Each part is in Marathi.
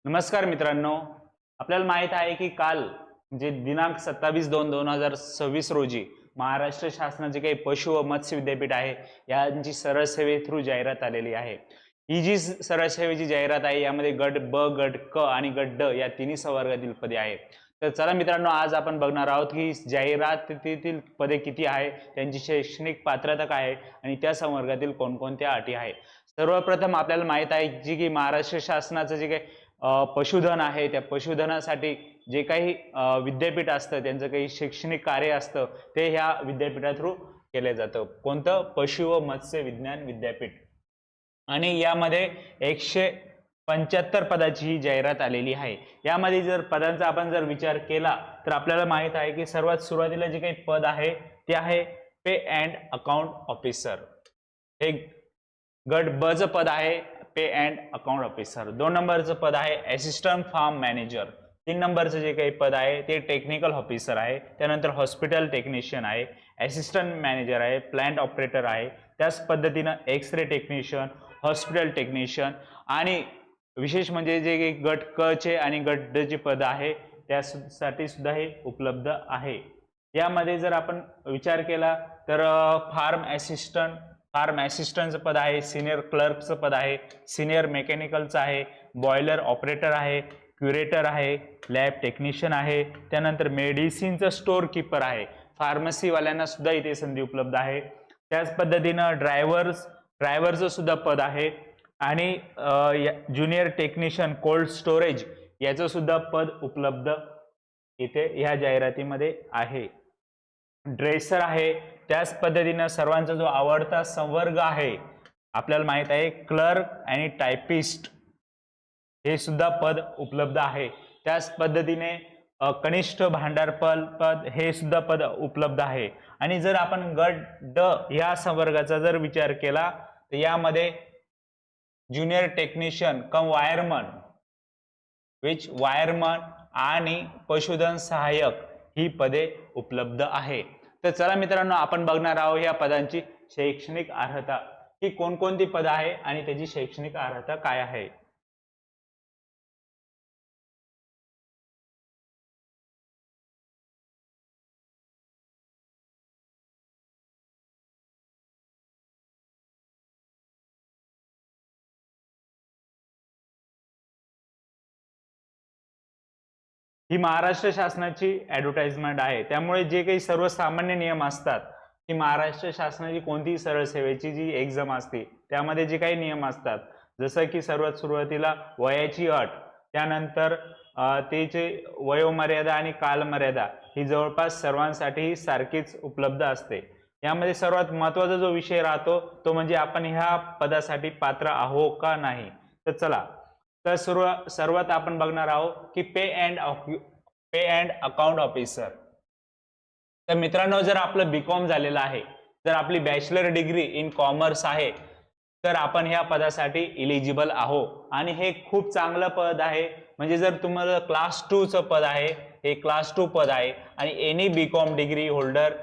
नमस्कार मित्रांनो, आपल्याला माहित आहे की काल म्हणजे दिनांक 27/2/2026 रोजी महाराष्ट्र शासनाचे काही पशु व मत्स्य विद्यापीठ आहे यांची सरळ सेवे थ्रू जाहिरात आलेली आहे। ही जी सरळ सेवेची जाहिरात आहे यामध्ये गट ब, गट क आणि गट ड या तिन्ही संवर्गातील पदे आहेत। तर चला मित्रांनो, आज आपण बघणार आहोत की जाहिरातीतील पदे किती आहे, त्यांची शैक्षणिक पात्रता काय आहे आणि त्या संवर्गातील कोणकोणत्या अटी आहेत। सर्वप्रथम आपल्याला माहित आहे की महाराष्ट्र शासनाचं जे काही पशुधन आहे त्या पशुधनासाठी जे काही विद्यापीठ असतं त्यांचं काही शैक्षणिक कार्य असतं ते ह्या विद्यापीठा थ्रू केले जातं। कोणतं? पशु व मत्स्य विज्ञान विद्यापीठ। आणि यामध्ये 175 पदाची ही जाहिरात आलेली आहे। यामध्ये जर पदांचा आपण जर विचार केला तर आपल्याला माहित आहे की सर्वात सुरुवातीला जे काही पद आहे ते आहे पे अँड अकाउंट ऑफिसर। हे गट ब चं पद आहे पे अँड अकाउंट ऑफिसर। 2 नंबरचं पद आहे असिस्टंट फार्म मॅनेजर। 3 नंबरचं जे काही पद आहे ते टेक्निकल ऑफिसर आहे। त्यानंतर हॉस्पिटल टेक्निशियन आहे, असिस्टंट मॅनेजर आहे, प्लांट ऑपरेटर आहे। त्याच पद्धतीनं x ray technician, hospital technician आणि विशेष म्हणजे जे काही गट क चे आणि गट ड चे पद आहे त्यासाठी सुद्धा हे उपलब्ध आहे। यामध्ये जर आपण विचार केला तर फार्म असिस्टंटचं पद आहे, सिनियर क्लर्कचं पद आहे, सिनियर मेकॅनिकलचं आहे, बॉयलर ऑपरेटर आहे, क्युरेटर आहे, लॅब टेक्निशियन आहे। त्यानंतर मेडिसिनचं स्टोअर कीपर आहे। फार्मसीवाल्यांना सुद्धा इथे संधी उपलब्ध आहे। त्याच पद्धतीनं ड्रायव्हरचं सुद्धा पद आहे आणि ज्युनियर टेक्निशियन कोल्ड स्टोरेज याचं सुद्धा पद उपलब्ध इथे ह्या जाहिरातीमध्ये आहे। ड्रेसर आहे। त्याच पद्धतीनं सर्वांचा जो आवडता संवर्ग आहे आपल्याला माहित आहे क्लर्क आणि टायपिस्ट हे सुद्धा पद उपलब्ध आहे। त्याच पद्धतीने कनिष्ठ भांडारपाल पद हे सुद्धा पद उपलब्ध आहे। आणि जर आपण गट ड या संवर्गाचा जर विचार केला तर यामध्ये ज्युनियर टेक्निशियन कम वायरमन आणि पशुधन सहाय्यक ही पदे उपलब्ध आहे। तर चला मित्रांनो, आपण बघणार आहोत या पदांची शैक्षणिक अर्हता ही कोणकोणती पद आहे आणि त्याची शैक्षणिक अर्हता काय आहे। ही महाराष्ट्र शासनाची ऍडव्हर्टाइजमेंट आहे, त्यामुळे जे काही सर्वसामान्य नियम असतात की महाराष्ट्र शासनाची कोणतीही सरळ सेवेची जी एक्झाम असते त्यामध्ये जे काही नियम असतात जसं की सर्वात सुरुवातीला वयाची अट, त्यानंतर त्याचे वयोमर्यादा आणि कालमर्यादा ही जवळपास सर्वांसाठी सारखीच उपलब्ध असते। यामध्ये सर्वात महत्त्वाचा जो विषय राहतो तो म्हणजे आपण ह्या पदासाठी पात्र आहो का नाही। तर चला, तर सर्वात आपण बघणार आहोत की पे अँड अकाउंट ऑफिसर। तर मित्रांनो, जर आपलं बीकॉम झालेलं आहे, जर आपली बॅचलर डिग्री इन कॉमर्स आहे तर आपण ह्या पदासाठी इलिजिबल आहो। आणि हे खूप चांगलं पद आहे, म्हणजे जर तुम्हाला क्लास 2 चं पद आहे, हे क्लास 2 पद आहे आणि any BCom degree holder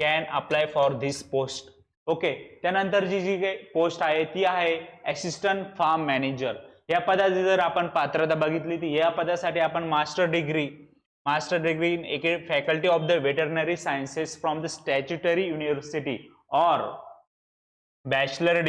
can apply for this post. Okay, त्यानंतरची जी काही पोस्ट आहे ती आहे असिस्टंट फार्म मॅनेजर। या पदाची जर आपण पात्रता बघितली तर या पदासाठी आपण master degree in faculty of the veterinary sciences from the statutory university और bachelor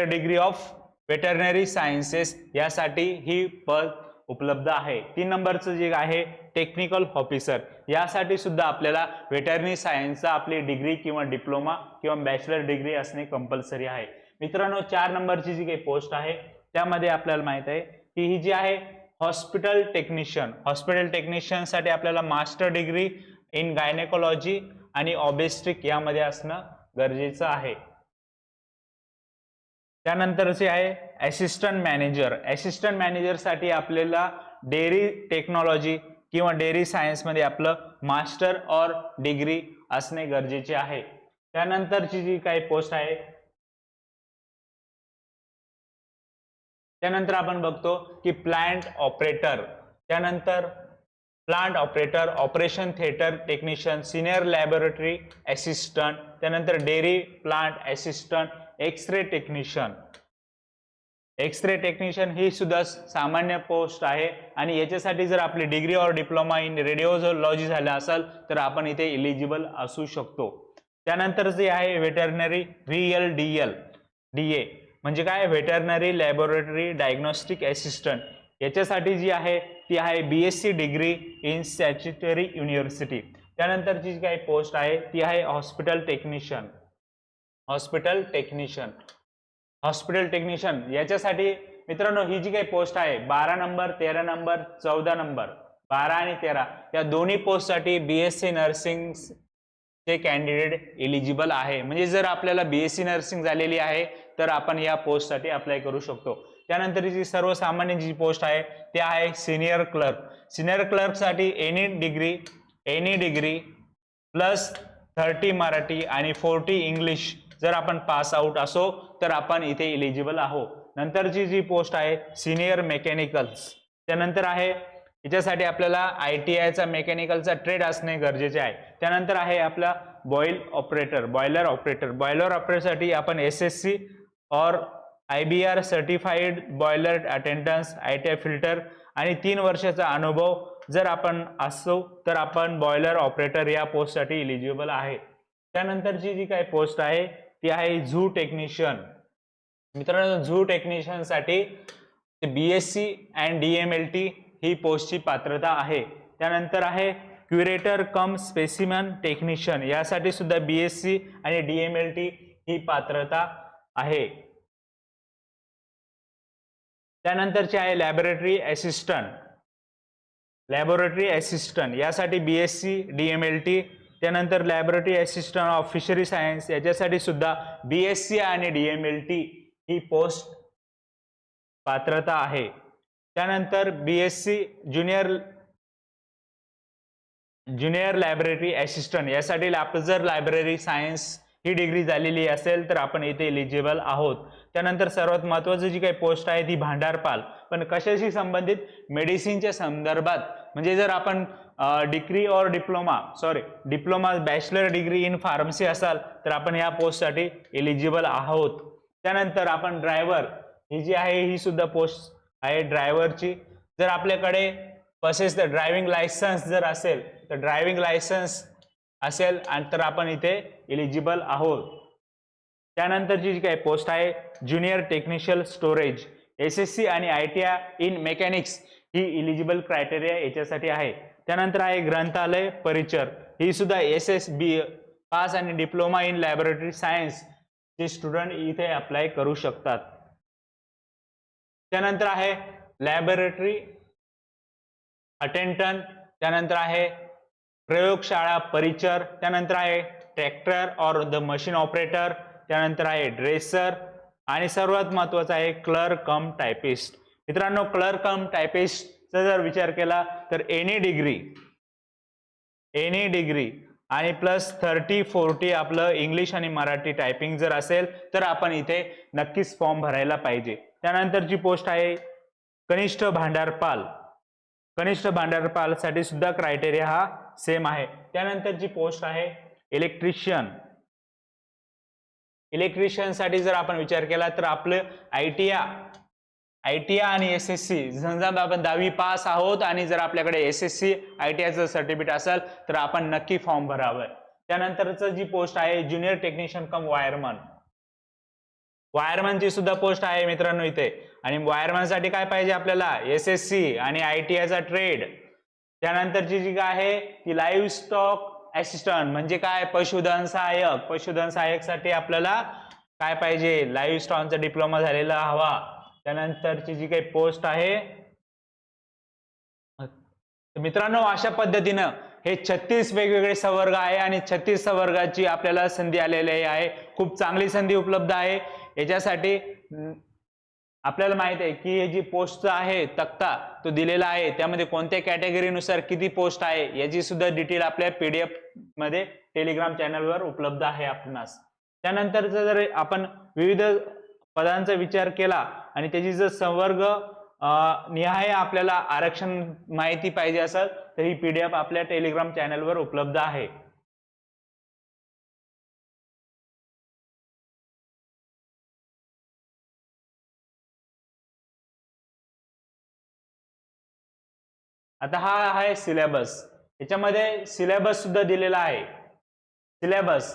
degree of veterinary sciences यासाठी ही पद उपलब्ध आहे। 3 नंबरचं जे आहे टेक्निकल ऑफिसर, यासाठी सुद्धा आपल्याला वेटरनरी सायन्सचा आपली डिग्री किंवा डिप्लोमा किंवा बॅचलर डिग्री असणे कंपल्सरी आहे। मित्रांनो, 4 नंबरची जी काही पोस्ट आहे त्यामध्ये आपल्याला माहित आहे की ही जी आहे हॉस्पिटल टेक्निशियन साठी आपल्याला मास्टर डिग्री इन गायनेकोलॉजी आणि ऑब्स्टेट्रिक यामध्ये असणं गरजेचं आहे। त्यानंतरचे आहे असिस्टंट मॅनेजर साठी आपल्याला डेअरी टेक्नॉलॉजी किंवा डेअरी सायन्स मध्ये आपलं मास्टर और डिग्री असणे गरजेचे आहे। त्यानंतरची जी काही पोस्ट आहे त्यानंतर आपण बघतो की plant operator, operation theatre technician, senior laboratory assistant, त्यानंतर dairy plant assistant, X ray technician X ray technician ही सुद्धा सामान्य पोस्ट आहे आणि याच्यासाठी जर आपली डिग्री और डिप्लोमा इन रेडिओलॉजी झाला असेल तर आपण इथे इलिजिबल असू शकतो. त्यानंतर जे आहे व्हेटरनरी VLDL DA म्हणजे काय, व्हेटरनरी लॅबोरेटरी डायग्नोस्टिक असिस्टंट, याच्यासाठी जी आहे ती आहे BSc degree in statutory university. त्यानंतरची जी काही पोस्ट आहे ती आहे हॉस्पिटल टेक्निशियन. हॉस्पिटल टेक्निशियन याच्यासाठी मित्रांनो ही जी काही पोस्ट आहे 12 नंबर 13 नंबर 14 नंबर 12 आणि 13 या दोन्ही पोस्टसाठी BSc नर्सिंग चे कॅन्डिडेट एलिजिबल आहे. म्हणजे जर आपल्याला BSc नर्सिंग झालेली आहे तर आपण या पोस्टसाठी अप्लाय करू शकतो. त्यानंतर जी सर्वसामान्य जी पोस्ट आहे ते आहे सिनियर क्लर्क. सिनियर क्लर्क साठी एनी डिग्री प्लस 30 मराठी आणि 40 इंग्लिश जर आपण पास आउट असो तर आपण इथे इलिजिबल आहोत. नंतरची जी पोस्ट आहे सिनियर मेकॅनिकल्स, त्यानंतर आहे याच्यासाठी आपल्याला ITIचा मेकॅनिकलचा ट्रेड असणे गरजेचे आहे. त्यानंतर आहे आपला बॉयलर ऑपरेटरसाठी आपण SSC और IBR certified boiler attendance ITI filter आणि 3 वर्षाचा अनुभव जर आपण असो तर आपण बॉयलर ऑपरेटर या पोस्टसाठी इलिजिबल आहे. त्यानंतरची जी काही पोस्ट आहे ती आहे झू टेक्निशियन. मित्रांनो झू टेक्निशियन साठी BSc अँड DMLT ही पोस्टची पात्रता आहे. त्यानंतर आहे क्युरेटर कम स्पेसिमन टेक्निशियन, यासाठी सुद्धा BSc आणि DMLT ही पात्रता आहे. त्यानंतरचे आहे लॅबोरेटरी असिस्टंट यासाठी BSc DMLT. त्यानंतर laboratory assistant of fishery science याच्यासाठी सुद्धा BSc आणि DMLT ही पोस्ट पात्रता आहे. त्यानंतर BSc ज्युनियर लायब्ररी असिस्टंट यासाठी आपण जर लायब्ररी सायन्स ही डिग्री झालेली असेल तर आपण इथे एलिजिबल आहोत. त्यानंतर सर्वात महत्त्वाची जी काही पोस्ट आहे ती भांडारपाल, पण कशाशी संबंधित, मेडिसिनच्या संदर्भात. म्हणजे जर आपण diploma bachelor degree in pharmacy असाल तर आपण या पोस्टसाठी एलिजिबल आहोत. त्यानंतर आपण ड्रायव्हर ही जी आहे ही सुद्धा पोस्ट आहे ड्रायव्हरची. जर आपल्याकडे ड्रायव्हिंग लायसन्स जर असेल तर ड्रायव्हिंग लायसन्स असेल तर आपण इथे एलिजिबल आहोत. त्यानंतरची जी काही पोस्ट आहे ज्युनियर टेक्निशियल स्टोरेज SSC आणि ITI in mechanics he eligible criteria याच्यासाठी आहे. त्यानंतर आहे ग्रंथालय परिचर, ही सुद्धा SSB पास आणि डिप्लोमा इन लॅबोरेटरी सायन्स चे स्टुडंट इथे अप्लाय करू शकतात. त्यानंतर आहे लॅबोरेटरी अटेंडंट, त्यानंतर आहे प्रयोगशाळा परिचर, त्यानंतर आहे ट्रॅक्टर और द मशीन ऑपरेटर, त्यानंतर आहे ड्रेसर आणि सर्वात महत्त्वाचा आहे क्लर्क कम टायपिस्ट. मित्रांनो क्लर्क कम टायपिस्टचा जर विचार केला तर एनी डिग्री आणि प्लस 30-40 आपलं इंग्लिश आणि मराठी टायपिंग जर असेल तर आपण इथे नक्कीच फॉर्म भरायला पाहिजे. त्यानंतरची पोस्ट आहे कनिष्ठ भांडारपाल साठी सुद्धा क्रायटेरिया हा सेम आहे. त्यानंतरची पोस्ट आहे इलेक्ट्रिशियन साठी जर आपण विचार केला तर आपलं ITI आणि SSC समजा आपण 10वी पास आहोत आणि जर आपल्याकडे SSC ITIचं सर्टिफिकेट असेल तर आपण नक्की फॉर्म भरावं. त्यानंतरचं जी पोस्ट आहे ज्युनियर टेक्निशियन कम वायरमनची सुद्धा पोस्ट आहे मित्रांनो इथे. आणि वायरमन साठी काय पाहिजे आपल्याला SSC आणि ITIचा ट्रेड. त्यानंतरची जी काय आहे ती लाईव्ह स्टॉक असिस्टंट म्हणजे काय, पशुधन सहाय्यक साठी आपल्याला काय पाहिजे, लाईव्ह स्टॉकचा डिप्लोमा झालेला हवा. त्यानंतरची जी काही पोस्ट आहे मित्रांनो अशा पद्धतीनं हे 36 वेगवेगळे संवर्ग आहे आणि 36 संवर्गाची आपल्याला संधी आलेली आहे. खूप चांगली संधी उपलब्ध आहे. याच्यासाठी आपल्याला माहित आहे की हे जी पोस्ट आहे तक्ता तो दिलेला आहे, त्यामध्ये कोणत्या कॅटेगरीनुसार किती पोस्ट आहे याची सुद्धा डिटेल आपल्या PDF मध्ये टेलिग्राम चॅनलवर उपलब्ध आहे आपणास. त्यानंतरचा जर आपण विविध पदांचा विचार केला आणि त्याची जर संवर्ग निहाय आपल्याला आरक्षण माहिती पाहिजे असेल तर ही PDF आपल्या टेलिग्राम चॅनलवर उपलब्ध आहे. आता हा आहे सिलेबस, याच्यामध्ये सिलेबस सुद्धा दिलेला आहे. सिलेबस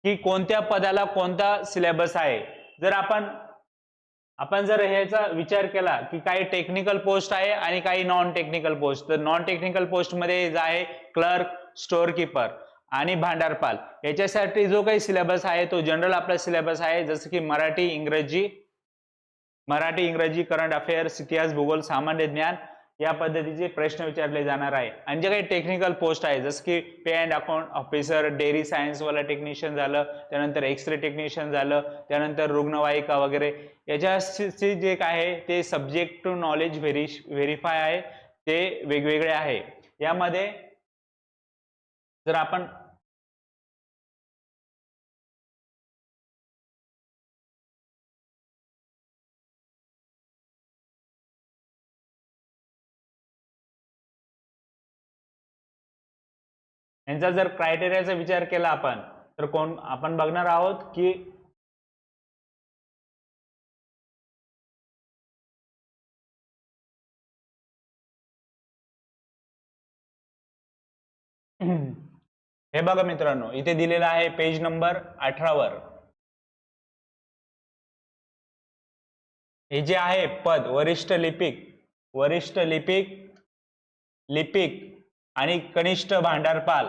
की कोणत्या पदाला कोणता सिलेबस आहे. जर आपण जर ह्याचा विचार केला की काही टेक्निकल पोस्ट आहे आणि काही नॉन टेक्निकल पोस्ट, तर नॉन टेक्निकल पोस्ट मध्ये आहे क्लर्क, स्टोअर कीपर आणि भांडारपाल. याच्यासाठी जो काही सिलेबस आहे तो जनरल आपला सिलेबस आहे, जसं की मराठी इंग्रजी, करंट अफेअर्स, इतिहास, भूगोल, सामान्य ज्ञान या पद्धतीचे प्रश्न विचारले जाणार आहे. आणि जे काही टेक्निकल पोस्ट आहे जसं की पे and account officer, dairy science वाला टेक्निशियन झालं, त्यानंतर एक्सरे टेक्निशियन झालं, त्यानंतर रुग्णवाहिका वगैरे, याच्याचे जे काय आहे ते सब्जेक्ट टू नॉलेज व्हेरीफाय आहे, ते वेगवेगळे आहे. यामध्ये जर आपण यांचा जर क्रायटेरियाचा विचार केला आपण, तर आपण बघणार आहोत की हे बघा मित्रांनो, इथे दिलेलं आहे पेज नंबर 18 वर. हे जे आहे पद वरिष्ठ लिपिक आणि कनिष्ठ भांडारपाल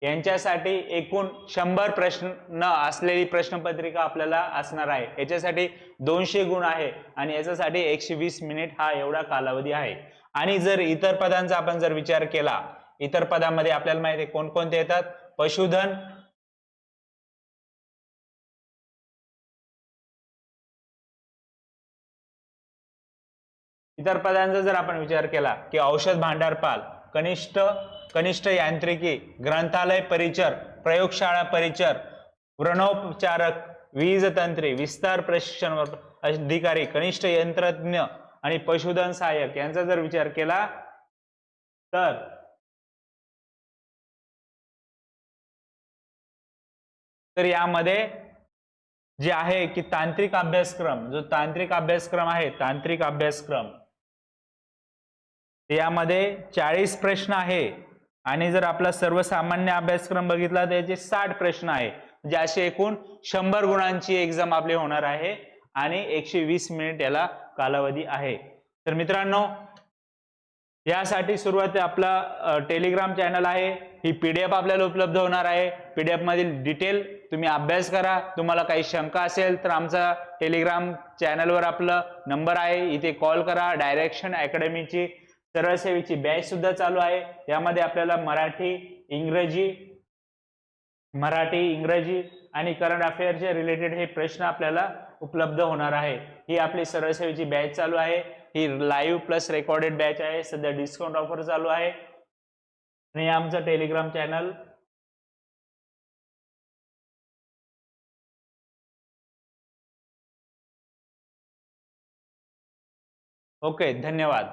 यांच्यासाठी एकूण 100 प्रश्न असलेली प्रश्नपत्रिका आपल्याला असणार आहे. याच्यासाठी 200 गुण आहे आणि याच्यासाठी 120 मिनिट हा एवढा कालावधी आहे. आणि जर इतर पदांचा आपण जर विचार केला, इतर पदामध्ये आपल्याला माहिती आहे कोणकोणते येतात. पशुधन, इतर पदांचा जर आपण विचार केला की औषध भांडारपाल, कनिष्ठ यांत्रिकी, ग्रंथालय परिचर, प्रयोगशाळा परिचर, व्रणोपचारक, वीज तंत्री, विस्तार प्रशिक्षण अधिकारी, कनिष्ठ यंत्रज्ञ आणि पशुधन सहाय्यक यांचा जर विचार केला तर यामध्ये जे आहे की तांत्रिक अभ्यासक्रम, जो तांत्रिक अभ्यासक्रम आहे, यामध्ये 40 प्रश्न आहे. आणि जर आपला सर्वसामान्य अभ्यासक्रम बघितला तर याचे 60 प्रश्न आहे. म्हणजे अशी एकूण 100 गुणांची एक्झाम आपली होणार आहे आणि 120 मिनिट याला कालावधी आहे. तर मित्रांनो, यासाठी सुरुवात आपला टेलिग्राम चॅनल आहे. ही पीडीएफ आपल्याला उपलब्ध होणार आहे. पीडीएफ मधील डिटेल तुम्ही अभ्यास करा. तुम्हाला काही शंका असेल तर आमचा टेलिग्राम चॅनलवर आपला नंबर आहे, इथे कॉल करा. डायरेक्शन अकॅडमीची सरळ सेवेची बॅच सुद्धा चालू आहे. यामध्ये आपल्याला मराठी, इंग्रजी आणि करंट अफेअरचे रिलेटेड हे प्रश्न आपल्याला उपलब्ध होणार आहे. ही आपली सरळ सेवेची बॅच चालू आहे. ही लाईव्ह प्लस रेकॉर्डेड बॅच आहे. सध्या डिस्काउंट ऑफर चालू आहे. आणि आमचं टेलिग्राम चॅनल ओके. धन्यवाद.